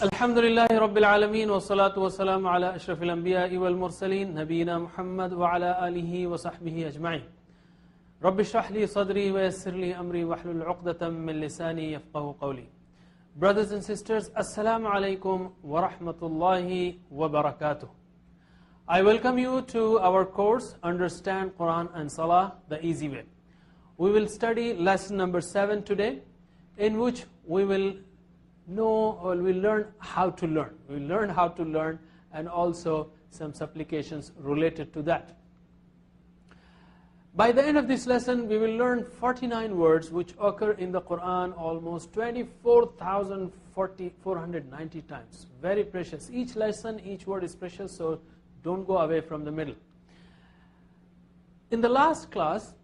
الحمد لله رب العالمين والصلاة والسلام على أشرف الأنبياء والمرسلين نبينا محمد وعلى آله وصحبه أجمعين رب اشرح لي صدري ويسر لي أمري واحلل عقدة من لساني يفقه قولي. Brothers and sisters, Assalamu alaikum wa rahmatullahi wa barakatuh. I welcome you to our course Understand Quran and Salah the Easy Way. We will study lesson number 7 today, in which we will learn how to learn. We will learn how to learn and also some supplications related to that. By the end of this lesson, we will learn 49 words which occur in the Quran almost 24,490 times. Very precious. Each lesson, each word is precious, so don't go away from the middle. In the last class,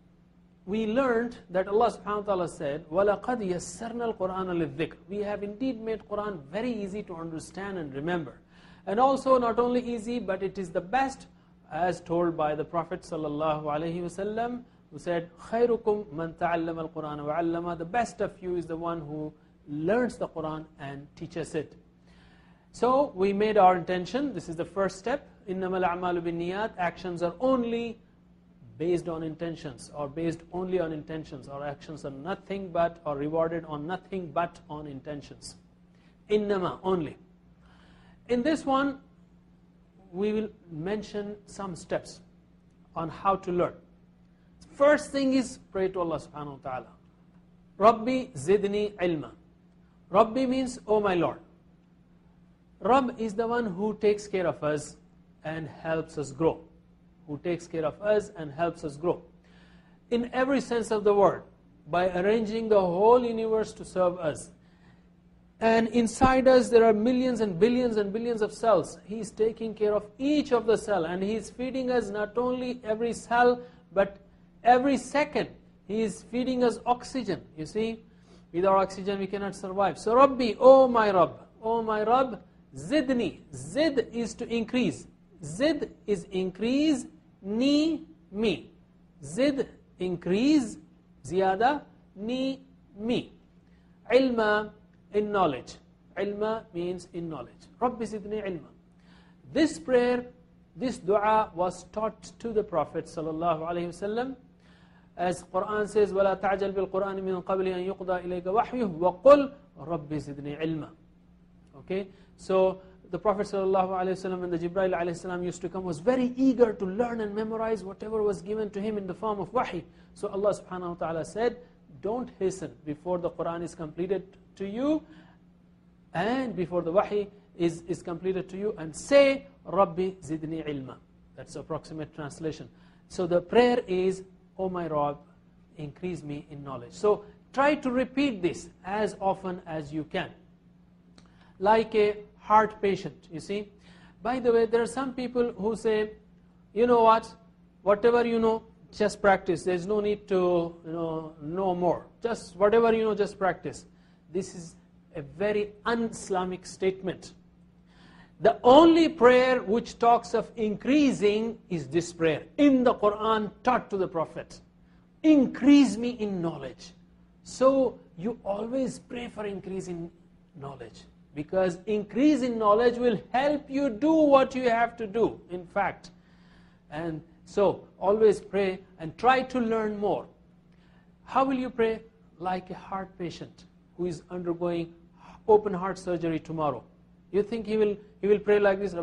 we learned that Allah subhanahu wa ta'ala said, وَلَقَدْ يَسَّرْنَا الْقُرْآنَ لِلذِّكْرِ. We have indeed made Quran very easy to understand and remember. And also not only easy, but it is the best, as told by the Prophet sallallahu alaihi wasallam, who said, خَيْرُكُمْ مَنْ تَعَلَّمَ الْقُرْآنَ وَعَلَّمَ. The best of you is the one who learns the Quran and teaches it. So we made our intention. This is the first step. إِنَّمَا الْأَعْمَالُ بِالنِّيَّاتِ. Actions are only based on intentions, or based only on intentions, or actions are nothing but, or rewarded on nothing but on intentions. Innama, only. In this one, we will mention some steps on how to learn. First thing is pray to Allah subhanahu wa ta'ala. Rabbi zidni ilma. Rabbi means, oh my Lord. Rabb is the one who takes care of us and helps us grow. Who takes care of us and helps us grow. In every sense of the word, by arranging the whole universe to serve us. And inside us there are millions and billions of cells. He is taking care of each of the cell, and He is feeding us not only every cell, but every second. He is feeding us oxygen. You see, without oxygen we cannot survive. So Rabbi, oh my Rabb, zidni. Zid is to increase. Zid is increase. Ni, me. Zid, increase. Ziyada, ni, me. Ilma, in knowledge. Ilma means in knowledge. Rabbi zidni ilma. This prayer, this dua was taught to the Prophet sallallahu alaihi wasallam, as Quran says, وَلَا تَعْجَلْ بِالْقُرْآنِ مِنْ قَبْلِ أَنْ يُقْضَى إِلَيْكَ وَحْيُهُ وَقُلْ رَبِّ زِدْنِي عِلْمًا. Okay, so the Prophet ﷺ, when the Jibreel ﷺ used to come, was very eager to learn and memorize whatever was given to him in the form of wahi. So Allah subhanahu wa ta'ala said, don't hasten before the Quran is completed to you, and before the wahi is completed to you, and say, Rabbi zidni ilma. That's the approximate translation. So the prayer is, oh my Rabb, increase me in knowledge. So try to repeat this as often as you can. Like a heart patient, you see. By the way, there are some people who say, you know what, whatever you know, just practice. There's no need to know more. Just whatever you know, just practice. This is a very un-Islamic statement. The only prayer which talks of increasing is this prayer, in the Quran taught to the Prophet. Increase me in knowledge. So you always pray for increase in knowledge, because increase in knowledge will help you do what you have to do, in fact. And so always pray and try to learn more. How will you pray? Like a heart patient who is undergoing open heart surgery tomorrow. You think he will pray like this?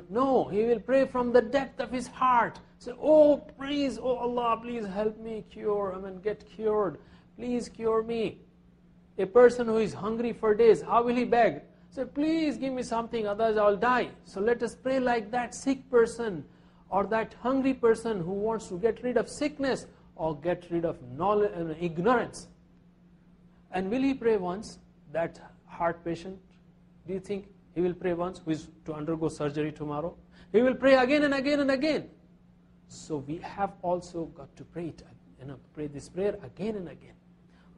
No, he will pray from the depth of his heart. Say, oh please, oh Allah, please help me get cured. Please cure me. A person who is hungry for days, how will he beg? Say, please give me something, otherwise I will die. So let us pray like that sick person, or that hungry person who wants to get rid of sickness, or get rid of knowledge, ignorance. And will he pray once, that heart patient? Do you think he will pray once, who is to undergo surgery tomorrow? He will pray again and again and again. So we have also got to pray it, pray this prayer again and again.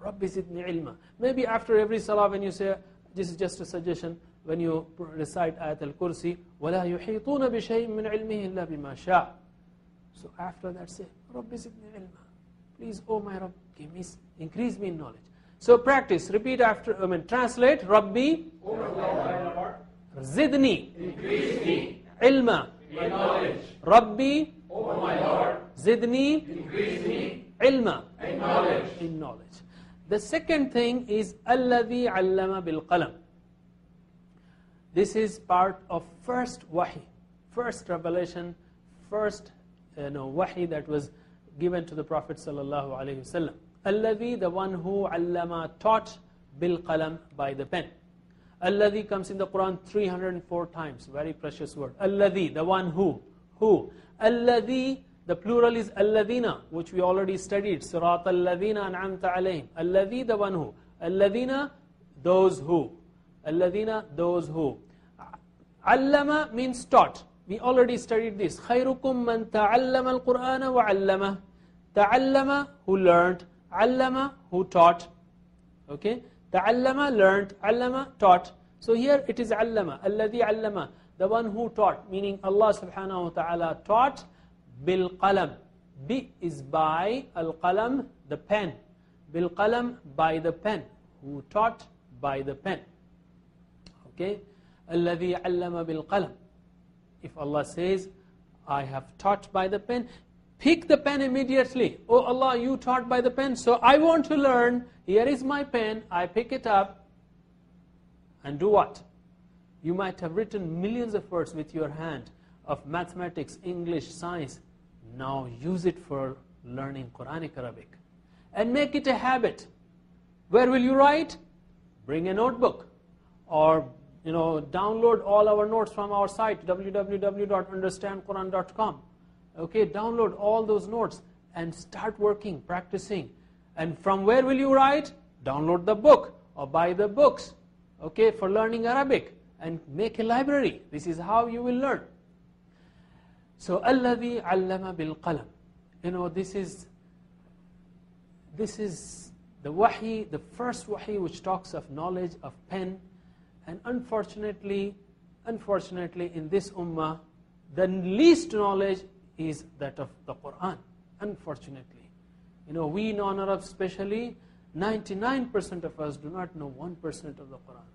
Rabbi zidni ilma. Maybe after every salah, when you say, this is just a suggestion, when you recite Ayat al-Kursi, وَلَا يُحِيطُونَ بِشَيْءٍ مِّنْ عِلْمِهِ إِلَّا بِمَا شَاءَ. So after that say, Rabbi zidni ilma. Please, oh my Rabb, increase me in knowledge. So practice, repeat after, translate, Rabbi, oh my Lord, Zidni. Increase me. Ilma. In knowledge. Rabbi. O my Lord. Zidni. Increase me. Ilma. In knowledge. In knowledge. The second thing is Alladhi allama bil qalam. This is part of first wahi, first revelation, first wahi that was given to the Prophet sallallahu alaihi wasallam. Alladhi, the one who allama, taught, bil qalam, by the pen. Alladhi comes in the Quran 304 times, very precious word. Alladhi, the one who. Alladhi, the plural is alladhina, which we already studied. Sirat alladhina an'amta alayhim. Alladhi, the one who. Alladhina, those who. Alladhina, those who. Allama means taught. We already studied this. Khayrukum man ta'allama al-Qur'ana wa 'allama. Ta'allama, who learned. 'Allama, who taught. Okay? Ta'allama, learned. 'Allama, taught. So here it is 'allama. Alladhi 'allama, the one who taught, meaning Allah subhanahu wa ta'ala taught bil qalam. Bi is by, al qalam, the pen. Bil qalam, by the pen. Who taught by the pen. Okay? Alladhi 'allama bil qalam. If Allah says, I have taught by the pen, pick the pen immediately. Oh Allah, you taught by the pen, so I want to learn. Here is my pen, I pick it up. And do what? You might have written millions of words with your hand of mathematics, English, science. Now use it for learning Quranic Arabic. And make it a habit. Where will you write? Bring a notebook. Or download all our notes from our site, www.understandquran.com. Okay, download all those notes and start working, practicing. And from where will you write? Download the book or buy the books, okay, for learning Arabic, and make a library. This is how you will learn. So, Alladhi 'allama bil qalam. This is the wahi, the first wahi which talks of knowledge of pen. And unfortunately, in this ummah, the least knowledge is that of the Quran. Unfortunately. We non-Arabs especially, 99% of us do not know 1% of the Quran.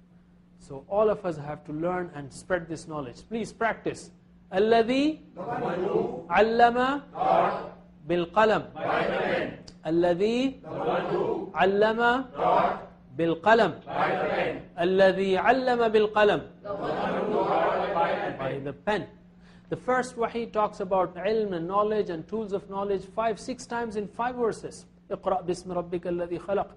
So all of us have to learn and spread this knowledge. Please practice. Alladhi 'allama bil qalam. Alladhi 'allama bil qalam. Alladhi 'allama bil qalam. By the pen. The first wahi talks about ilm and knowledge and tools of knowledge 5-6 times in 5 verses. Iqra' bismi rabbika alladhi khalaq.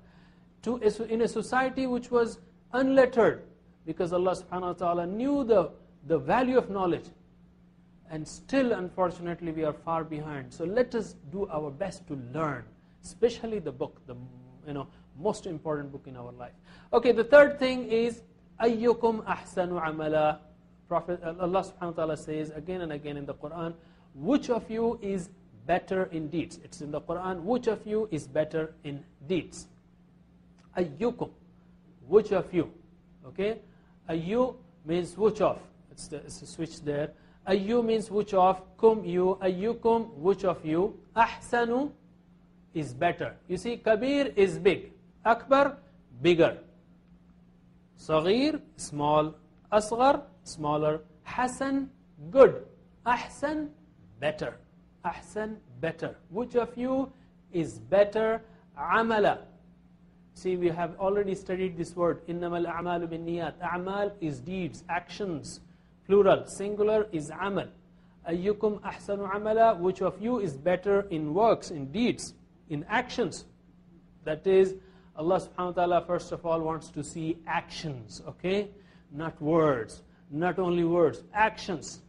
In a society which was unlettered, because Allah subhanahu wa ta'ala knew the value of knowledge. And still, unfortunately, we are far behind. So let us do our best to learn, especially the book, the most important book in our life. Okay, the third thing is ayyukum ahsanu amala. Prophet Allah subhanahu wa ta'ala says again and again in the Quran, which of you is better in deeds? It's in the Quran, which of you is better in deeds? Ayyukum, which of you? Okay, ayyu means which of. It's a switch there. Ayyu means which of, kum you, ayyukum, which of you. Ahsanu is better. You see, kabir is big, akbar, bigger. Saghir, small, asghar, smaller. Hasan, good. Ahsan, better. Ahsan, better. Which of you is better? Amala. See, we have already studied this word. Innamal a'malu bin niyat. A'mal is deeds, actions. Plural. Singular is amal. Ayyukum ahsanu amala. Which of you is better in works, in deeds, in actions? That is, Allah subhanahu wa ta'ala first of all wants to see actions, okay? Not words. Not only words, actions.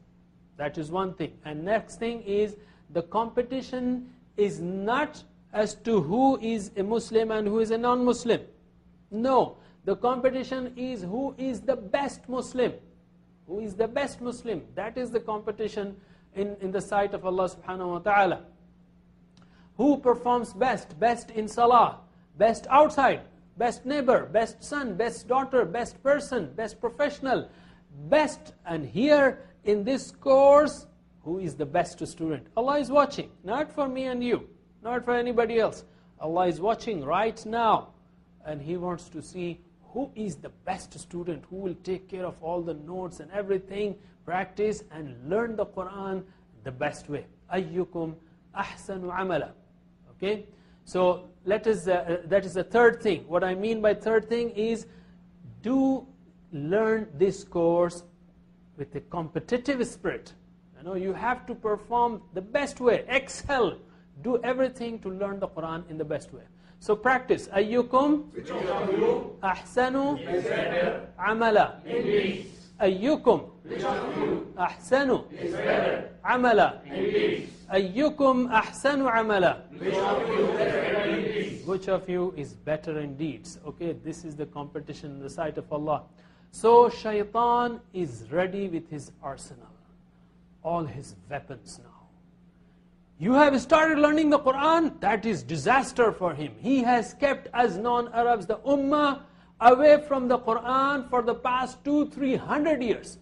That is one thing. And next thing is, the competition is not as to who is a Muslim and who is a non-Muslim. No, the competition is who is the best Muslim. Who is the best Muslim? That is the competition in the sight of Allah subhanahu wa ta'ala. Who performs best? Best in Salah, best outside, best neighbor, best son, best daughter, best person, best professional, best. And here in this course, who is the best student? Allah is watching, not for me and you, not for anybody else. Allah is watching right now, and He wants to see who is the best student, who will take care of all the notes and everything, practice and learn the Quran the best way. Ayyukum ahsanu amala. Okay? So that is the third thing. What I mean by third thing is, do learn this course with a competitive spirit. You have to perform the best way, excel, do everything to learn the Quran in the best way. So practice. Ayyukum Which of you ahsanu is better amala. in deeds? Ayyukum Which of you ahsanu is better amala. in deeds? Ayyukum ahsanu amala. Which of you is better in deeds? Which of you is better in deeds? Okay, this is the competition in the sight of Allah. So shaitan is ready with his arsenal, all his weapons now. You have started learning the Quran, that is disaster for him. He has kept us non-Arabs, the Ummah, away from the Quran for the past 200-300 years.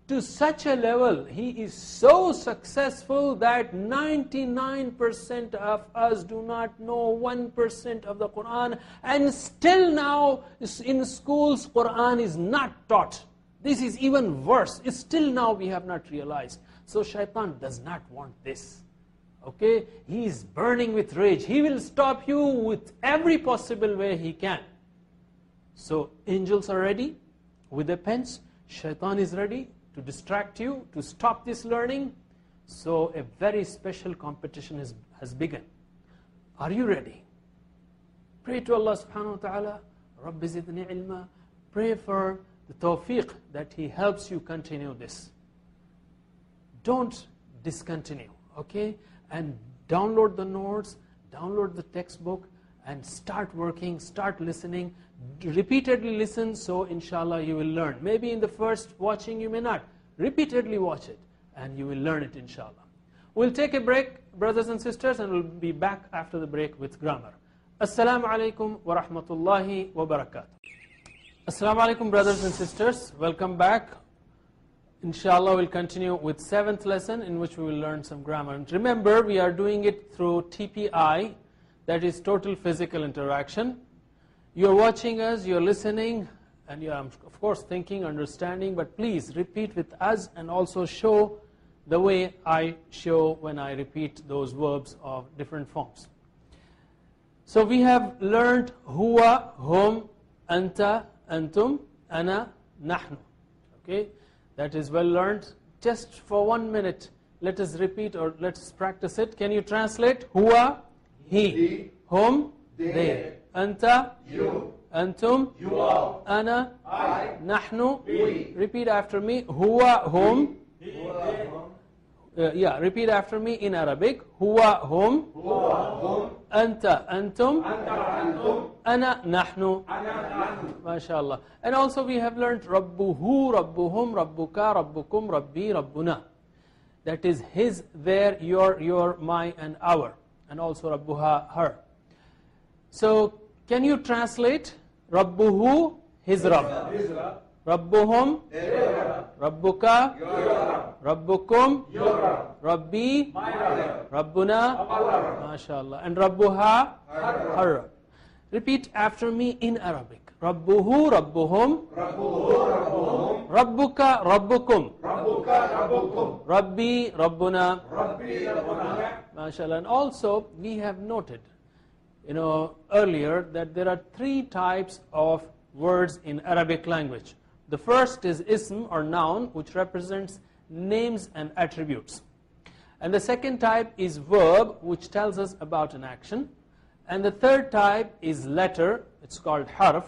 To such a level, he is so successful that 99% of us do not know 1% of the Quran, and still now in schools Quran is not taught. This is even worse. It's still now we have not realized. So shaitan does not want this. Okay? He is burning with rage. He will stop you with every possible way he can. So angels are ready with their pens. Shaitan is ready to distract you, to stop this learning. So a very special competition has begun. Are you ready? Pray to Allah subhanahu wa ta'ala, Rabbi zidni ilma. Pray for the tawfiq that He helps you continue this. Don't discontinue, okay? And download the notes, download the textbook, and start working, start listening. Repeatedly listen, so inshallah you will learn. Maybe in the first watching you may not. Repeatedly watch it, and you will learn it inshallah. We'll take a break, brothers and sisters, and we'll be back after the break with grammar. Assalamu alaikum wa rahmatullahi wa barakatuh. Assalamu alaikum, brothers and sisters. Welcome back. Inshallah, we'll continue with 7th lesson, in which we will learn some grammar. And remember, we are doing it through TPI, that is total physical interaction. You're watching us, you're listening, and you're of course thinking, understanding, but please repeat with us and also show the way I show when I repeat those verbs of different forms. So we have learned huwa, hum, anta, antum, ana, nahnu. Okay, that is well learned. Just for 1 minute, let us repeat or let's practice it. Can you translate? Huwa, he, hum, they, anta, You. antum, You all. ana, I. nahnu. We. Repeat after me. Huwa, hum. Repeat after me in Arabic. Huwa, hum. Huwa. Hum. Anta, antum. Anta. Antum. Ana, nahnu. Ana. Nahnu. MashaAllah. And also we have learned Rabbuhu, Rabbuhum, Rabbuka, Rabbukum, Rabbi, Rabbuna. That is his, their, your, my, and our. And also Rabbuha, her. So can you translate Rabbuhu, his Rabb? His Rabb. Rabbuhum, Rabb. Rabbuka, Your Rabb. Rabbukum, Your Rabb. Rabbi, My Rabb. Rabbuna, Our Rabb. MashaAllah. And Rabbuha, her Rabb. Repeat after me in Arabic. Rabbuhu, Rabbuhum, Rabbuhu. Rabbuhum. Rabbuka, Rabbukum, Rabbuka. Rabbukum. Rabbi, Rabbuna, Rabbi. Rabbuna. MashaAllah. And also we have noted, earlier that there are 3 types of words in Arabic language. The first is ism or noun, which represents names and attributes. And the second type is verb, which tells us about an action. And the third type is letter. It's called harf,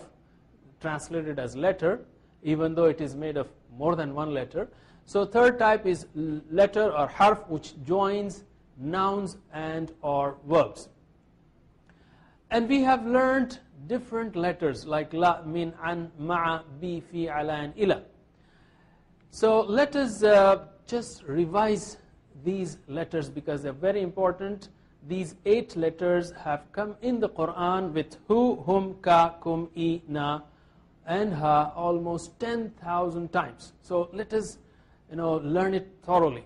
translated as letter, even though it is made of more than one letter. So third type is letter or harf, which joins nouns and or verbs. And we have learned different letters like la, min, an, ma'a, bi, fi, ala, and ila. So let us just revise these letters because they're very important. These 8 letters have come in the Quran with hu, hum, ka, kum, i, na, and ha almost 10,000 times. So let us learn it thoroughly.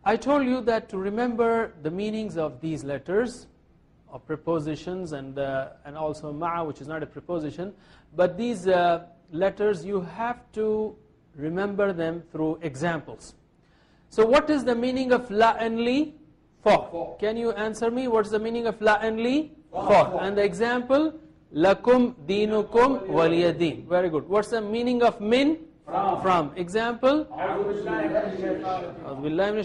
I told you that to remember the meanings of these letters, of prepositions and also ma'a, which is not a preposition. But these letters, you have to remember them through examples. So what is the meaning of la and li? For. Can you answer me? What's the meaning of la and li? For. And the example, lakum dinukum waliyadin. Very good. What's the meaning of min? From. Example,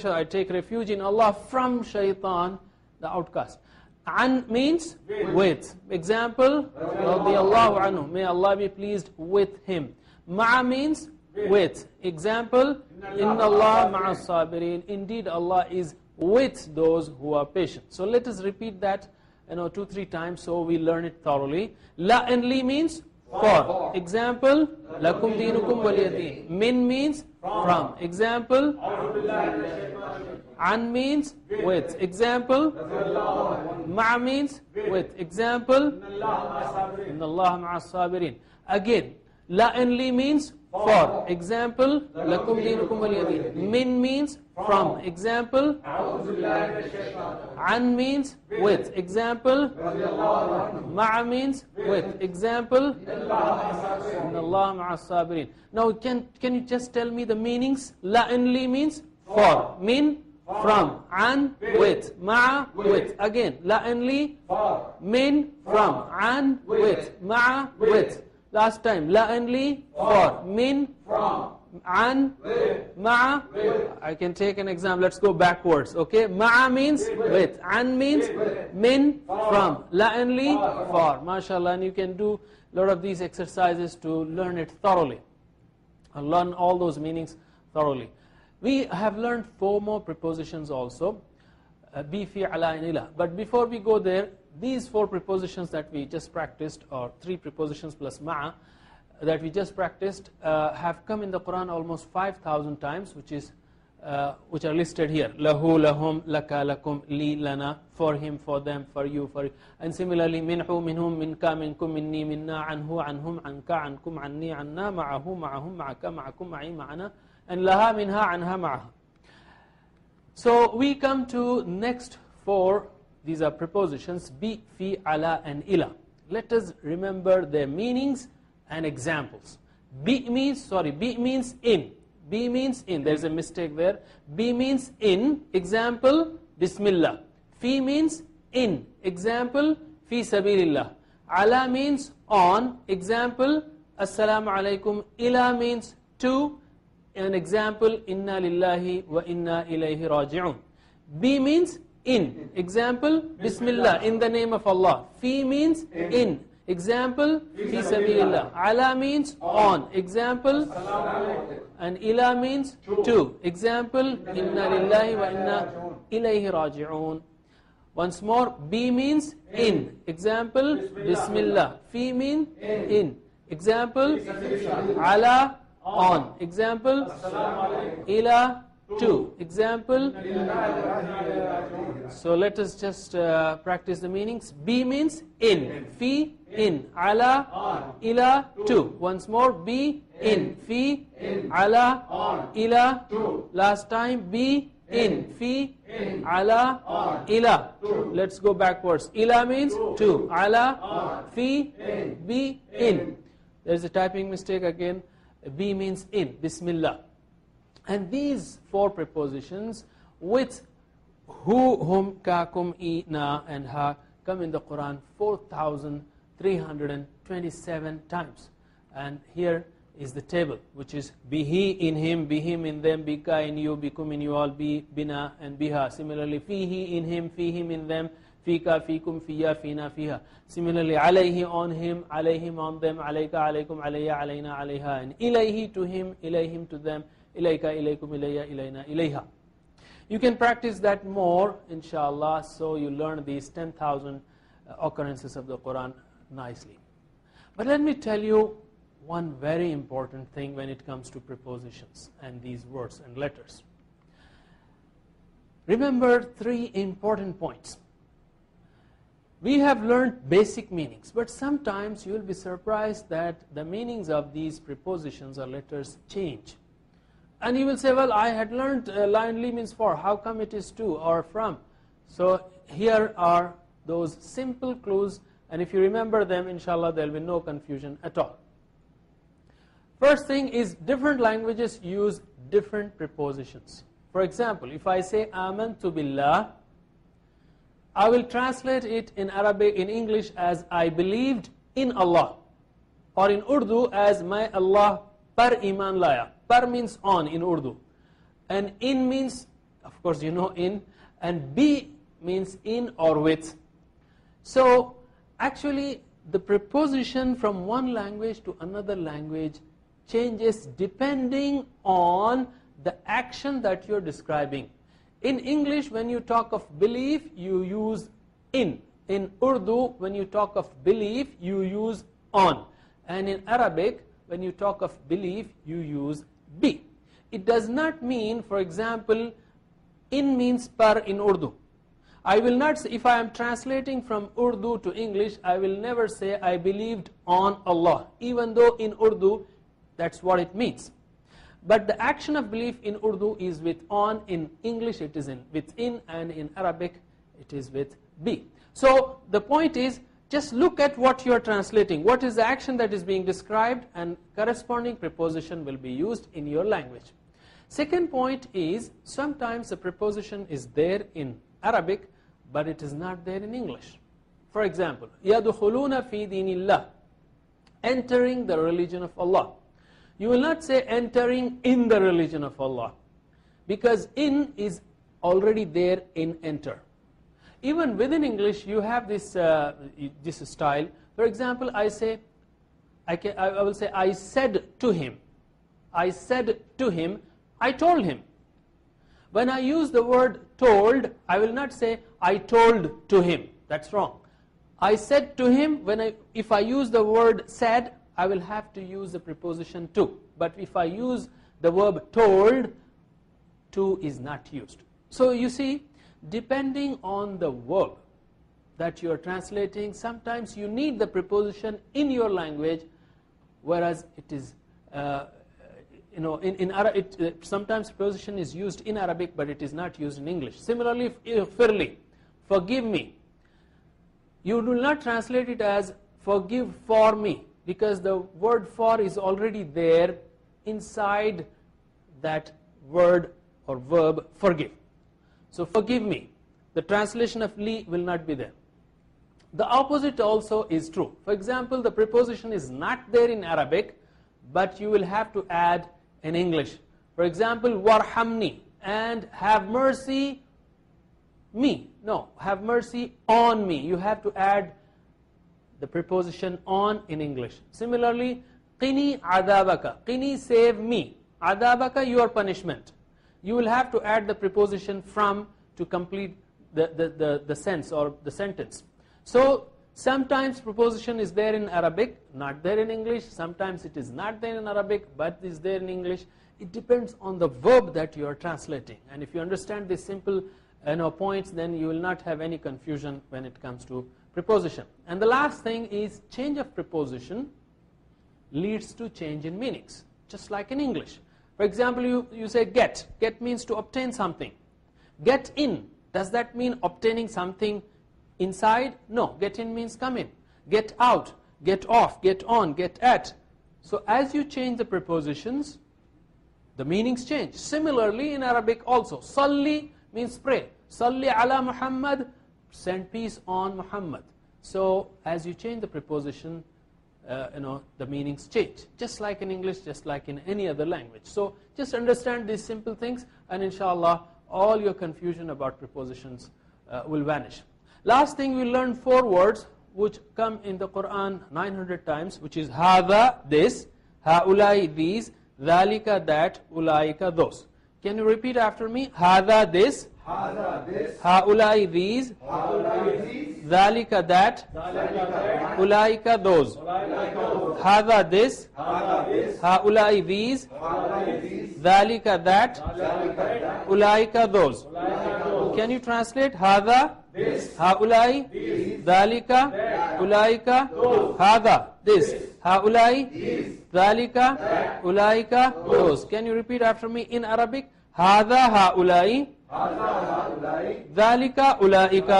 I take refuge in Allah from shaitan, the outcast. An means with. Example, radiyallahu anhu, may Allah be pleased with him. Ma'a means with. Example, inna Allah ma'a sabirin, indeed Allah is with those who are patient. So let us repeat that 2-3 times so we learn it thoroughly. La and li means for. Example, lakum dinukum waliyadin. Min means from. Example, an means with. Example, ma'a means with. Example, inna Allah ma'a sabirin. Again, la and li means for. Example, lakum dinukum waliyadin. Min means from. Example, an means with. Example, ma'a means with. Example, inna Allah ma'a sabirin. Now can you just tell me the meanings? La and li means for. Min, from. An, with. Ma'a, with. Again, la and li, min, from. An, with. Ma'a, with. Last time, la and li, for. Min, from. An, ma'a. I can take an example. Let's go backwards. Okay, ma'a means with. An means min, from. La and li, for. MashaAllah. And you can do a lot of these exercises to learn it thoroughly. And learn all those meanings thoroughly. We have learned 4 more prepositions also. Bi, fi, ala, and ila. But before we go there, these 4 prepositions that we just practiced, or 3 prepositions plus ma'a, that we just practiced, have come in the Quran almost 5,000 times, which are listed here. Lahu, lahum, laka, lakum, li, lana, for him, for them, for you, for you. And similarly, minhu, minhum, minka, minkum, minni, minna, anhu, anhum, anka, ankum, anni, anna, ma'ahu, ma'ahum, ma'aka, ma'akum, ma'i, ma'ana, and laha, minha, anha, ma'aha. So we come to next 4. These are prepositions, bi, fi, ala, and ila. Let us remember their meanings and examples. Bi means in. Bi means in. There's a mistake there. Bi means in. Example, Bismillah. Fi means in. Example, fi sabilillah. Ala means on. Example, Assalamu alaikum. Ila means to. An example, Inna lillahi wa inna ilayhi raji'un. Bi means in. Example, Bismillah, in the name of Allah. Fi means in. Example, fi sabilillah. Ala means on. Example, and ila means to. Example, inna lillahi wa inna ilayhi raji'un. Once more, bi means in. Example, Bismillah. Fi means in. Example, ala, on. Example, ila, to. Example, so let us just practice the meanings. Bi means in. Fi, in. Ala, ila, to. Once more, bi, in. Fi, ala, ila. Last time, bi, in. Fi, ala, ila. Let's go backwards. Ila means to. Ala, fi, bi, in. There's a typing mistake again. Bi means in. Bismillah. And these 4 prepositions with hu, hum, ka, kum, i, na, and ha come in the Quran 4,327 times. And here is the table, which is bihi in him, bihim in them, bika in you, bikum in you all, bi, bina, and biha. Similarly, fihi in him, fihim in them, fika, fikum, fiya, fina, fiha. Similarly, alayhi on him, alayhim on them, alayka, alaykum, alayya, alayna, alayha. And ilayhi to him, ilayhim to them, ilayka, ilaykum, ilayya, ilayna, ilayha. You can practice that more, inshallah, so you learn these 10,000 occurrences of the Quran nicely. But let me tell you one very important thing when it comes to prepositions and these words and letters. Remember 3 important points. We have learned basic meanings, but sometimes you will be surprised that the meanings of these prepositions or letters change. And you will say, well, I had learned la and li means for. How come it is to or from? So here are those simple clues, and if you remember them, inshallah, there will be no confusion at all. First thing is, different languages use different prepositions. For example, if I say amantu billah, I will translate it in Arabic, in English, as I believed in Allah, or in Urdu as my Allah par iman laya. Par means on in Urdu, and in means, of course you know in, and bi means in or with. So actually the preposition from one language to another language changes depending on the action that you're describing. In English, when you talk of belief, you use in. In Urdu, when you talk of belief, you use on. And in Arabic, when you talk of belief, you use bi. It does not mean, for example, in means par in Urdu. I will not say, if I am translating from Urdu to English, I will never say I believed on Allah, even though in Urdu that's what it means. But the action of belief in Urdu is with on, in English it is with in, and in Arabic it is with bi. So the point is, just look at what you are translating. What is the action that is being described, and corresponding preposition will be used in your language. Second point is, sometimes the preposition is there in Arabic, but it is not there in English. For example, يَدْخُلُونَ فِي دِينِ اللَّهِ, entering the religion of Allah. You will not say entering in the religion of Allah, because in is already there in enter. Even within English, you have this style. For example, I will say, I said to him. I said to him, I told him. When I use the word told, I will not say, I told to him. That's wrong. I said to him, if I use the word said, I will have to use the preposition to. But if I use the verb told, to is not used. So you see, depending on the verb that you are translating, sometimes you need the preposition in your language, whereas it is, sometimes preposition is used in Arabic, but it is not used in English. Similarly, ighfirli, forgive me. You will not translate it as forgive for me, because the word for is already there inside that word or verb forgive. So forgive me. The translation of li will not be there. The opposite also is true. For example, the preposition is not there in Arabic, but you will have to add in English. For example, warhamni, and have mercy me. No, have mercy on me. You have to add the preposition on in English. Similarly, qini adabaka. Qini, save me. Adabaka, your punishment. You will have to add the preposition from to complete the sense or the sentence. So sometimes preposition is there in Arabic, not there in English. Sometimes it is not there in Arabic, but is there in English. It depends on the verb that you are translating. And if you understand these simple points, then you will not have any confusion when it comes to preposition. And the last thing is, change of preposition leads to change in meanings, just like in English. For example, you say get. Get means to obtain something. Get in, does that mean obtaining something inside? No, get in means come in. Get out, get off, get on, get at. So as you change the prepositions, the meanings change. Similarly in Arabic also, salli means pray. Salli ala Muhammad, send peace on Muhammad. So as you change the preposition, the meanings change, just like in English, just like in any other language. So just understand these simple things, and inshallah all your confusion about prepositions will vanish. Last thing, we learn 4 words which come in the Quran 900 times, which is hadha, this, haulai, these, dhalika, that, ulaika, those. Can you repeat after me? Hadha, this, haulai, these, dhalika, that, ulaika, those. Hadha, this, haulai, these, dhalika, that, ulaika, those. Can you translate? Hadha, haulai, dhalika, ulaika, hadha, this, haulai, dhalika, ulaika, those. Can you repeat after me in Arabic? Hadha, haulai, هذا هؤلاء ذلك أولئك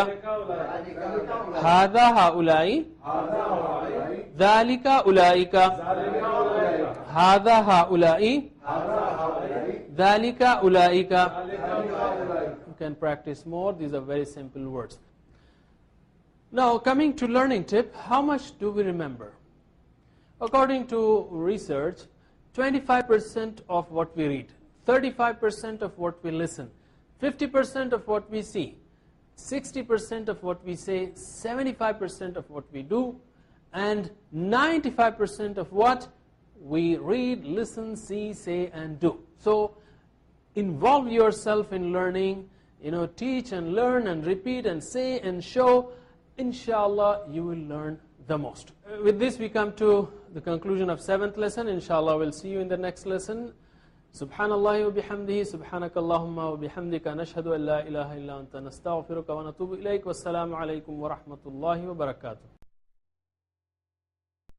هذا هؤلاء هذا هؤلاء ذلك أولئك هذا هؤلاء ذلك أولئك. You can practice more. These are very simple words. Now coming to learning tip, how much do we remember? According to research, 25% of what we read, 35% of what we listen, 50% of what we see, 60% of what we say, 75% of what we do, and 95% of what we read, listen, see, say, and do. So involve yourself in learning, teach and learn and repeat and say and show. Inshallah, you will learn the most. With this, we come to the conclusion of 7th lesson. Inshallah, we'll see you in the next lesson. Subhanallah wa bihamdihi, subhanakallahumma wa bihamdika, nashhadu an la ilaha illa anta, nastaghfiruka wa natubu ilayk. Wassalamu alaikum wa rahmatullahi wa barakatuh.